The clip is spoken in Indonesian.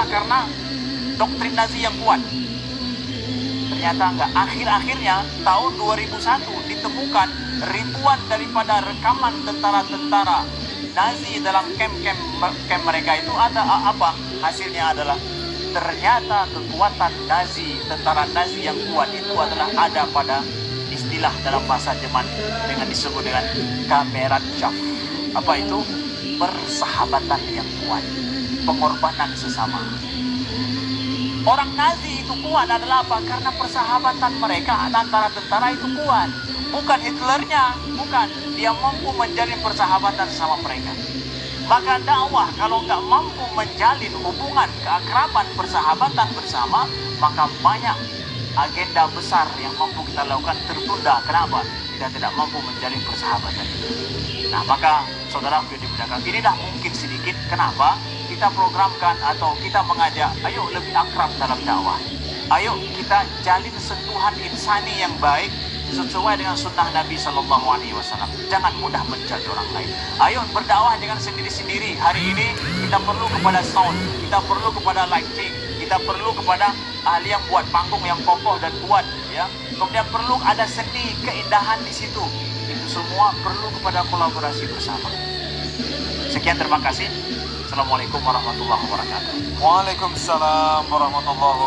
karena doktrin Nazi yang kuat. Ternyata enggak. Akhir-akhirnya tahun 2001 ditemukan ribuan daripada rekaman tentara-tentara Nazi dalam camp mereka itu ada apa? Hasilnya adalah ternyata kekuatan Nazi, tentara Nazi yang kuat itu adalah ada pada istilah dalam bahasa Jerman dengan disebut dengan Kameradschaft. Apa itu? Persahabatan yang kuat, pengorbanan sesama. Orang Nazi itu kuat adalah apa? Karena persahabatan mereka antara tentara itu kuat. Bukan Hitlernya, bukan. Dia mampu menjalin persahabatan sama mereka. Maka dakwah kalau nggak mampu menjalin hubungan, keakraban, persahabatan bersama, maka banyak agenda besar yang mampu kita lakukan tertunda. Kenapa? Kita tidak mampu menjalin persahabatan itu. Nah, maka saudaraku yang dimuliakan, inilah mungkin sedikit kenapa kita programkan atau kita mengajak, ayo lebih akrab dalam dakwah. Ayo kita jalin sentuhan insani yang baik sesuai dengan sunnah Nabi SAW. Jangan mudah menjudge orang lain. Ayo berdakwah jangan sendiri-sendiri. Hari ini kita perlu kepada sound, kita perlu kepada lighting, kita perlu kepada ahli yang buat panggung yang kokoh dan kuat, ya. Kemudian perlu ada seni, keindahan di situ. Itu semua perlu kepada kolaborasi bersama. Sekian, terima kasih. Assalamualaikum warahmatullahi wabarakatuh. Waalaikumsalam warahmatullahi wabarakatuh.